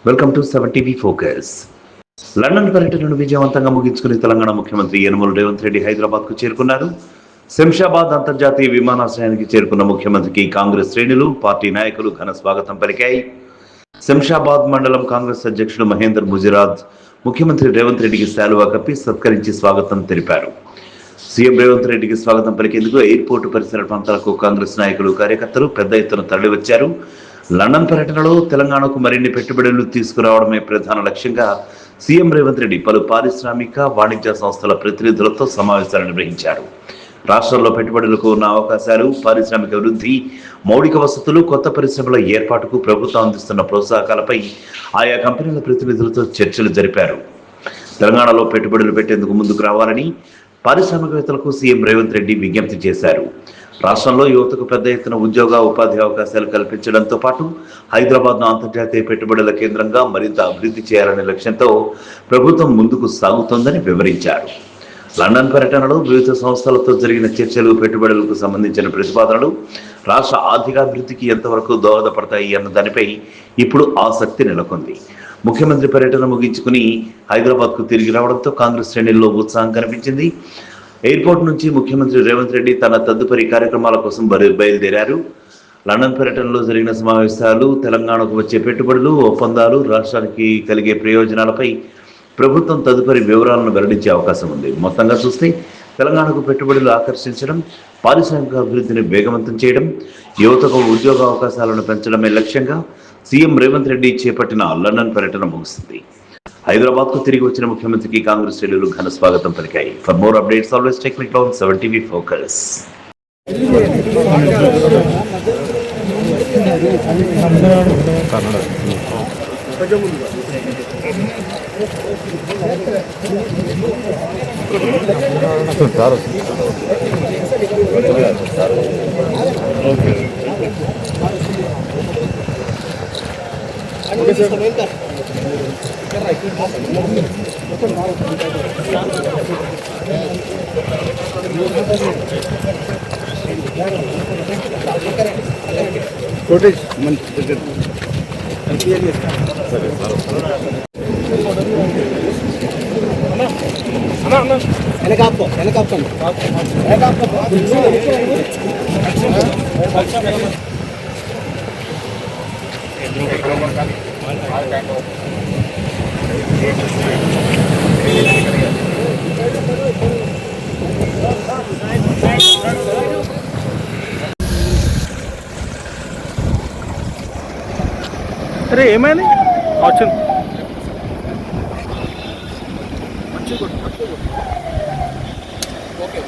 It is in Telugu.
Welcome to 7 TV focus. London పర్యటనను విజయవంతంగా ముగించుకుని తెలంగాణ ముఖ్యమంత్రి యనమల రేవంత్ రెడ్డి హైదరాబాద్కు చేరుకున్నారు. శంషాబాద్ అంతర్జాతీయ విమానాశ్రయానికి చేరుకున్న ముఖ్యమంత్రికి కాంగ్రెస్ శ్రేణులు, పార్టీ నాయకులు ఘన స్వాగతం పలికాయి. శంషాబాద్ మండలం కాంగ్రెస్ అధ్యక్షుడు మహేందర్ ముజిరాజ్ ముఖ్యమంత్రి రేవంత్ రెడ్డికి శాలువా కప్పి సత్కరించి స్వాగతం తెలిపారు. సీఎం రేవంత్ రెడ్డికి స్వాగతం పలికేందుకు ఎయిర్పోర్టు పరిసర ప్రాంతాలకు కాంగ్రెస్ నాయకులు, కార్యకర్తలు పెద్ద ఎత్తున తరలివచ్చారు. లండన్ పర్యటనలో తెలంగాణకు మరిన్ని పెట్టుబడులు తీసుకురావడమే ప్రధాన లక్ష్యంగా సీఎం రేవంత్ రెడ్డి పలు పారిశ్రామిక, వాణిజ్య సంస్థల ప్రతినిధులతో సమావేశాలు నిర్వహించారు. రాష్ట్రంలో పెట్టుబడులకు ఉన్న అవకాశాలు, పారిశ్రామిక వృద్ధి, మౌలిక వసతులు, కొత్త పరిశ్రమల ఏర్పాటుకు ప్రభుత్వం అందిస్తున్న ప్రోత్సాహకాలపై ఆయా కంపెనీల ప్రతినిధులతో చర్చలు జరిపారు. తెలంగాణలో పెట్టుబడులు పెట్టేందుకు ముందుకు రావాలని పారిశ్రామికవేత్తలకు సీఎం రేవంత్ రెడ్డి విజ్ఞప్తి చేశారు. రాష్ట్రంలో యువతకు పెద్ద ఎత్తున ఉద్యోగ, ఉపాధి అవకాశాలు కల్పించడంతో పాటు హైదరాబాద్ను అంతర్జాతీయ పెట్టుబడుల కేంద్రంగా మరింత అభివృద్ధి చేయాలనే లక్ష్యంతో ప్రభుత్వం ముందుకు సాగుతోందని వివరించారు. లండన్ పర్యటనలో వివిధ సంస్థలతో జరిగిన చర్చలు, పెట్టుబడులకు సంబంధించిన ప్రతిపాదనలు రాష్ట్ర ఆర్థికాభివృద్ధికి ఎంతవరకు దోహదపడతాయి అన్న దానిపై ఇప్పుడు ఆసక్తి నెలకొంది. ముఖ్యమంత్రి పర్యటన ముగించుకుని హైదరాబాద్కు తిరిగి రావడంతో కాంగ్రెస్ శ్రేణుల్లో ఉత్సాహం కనిపించింది. ఎయిర్పోర్ట్ నుంచి ముఖ్యమంత్రి రేవంత్ రెడ్డి తన తదుపరి కార్యక్రమాల కోసం బయలుదేరారు. లండన్ పర్యటనలో జరిగిన సమావేశాలు, తెలంగాణకు వచ్చే పెట్టుబడులు, ఒప్పందాలు, రాష్ట్రానికి కలిగే ప్రయోజనాలపై ప్రభుత్వం తదుపరి వివరాలను వెల్లడించే అవకాశం ఉంది. మొత్తంగా చూస్తే తెలంగాణకు పెట్టుబడులు ఆకర్షించడం, పారిశ్రామిక అభివృద్ధిని వేగవంతం చేయడం, యువతకు ఉద్యోగ అవకాశాలను పెంచడమే లక్ష్యంగా సీఎం రేవంత్ రెడ్డి చేపట్టిన లండన్ పర్యటన ముగిసింది. హైదరాబాద్ కు తిరిగి వచ్చిన ముఖ్యమంత్రికి కాంగ్రెస్ శ్రేణులు ఘన స్వాగతం పలికాయి. For more updates always check మీ ఆన్ 7 టీవీ ఫోకస్. అరే ఏమైంది వచ్చింది ఓకే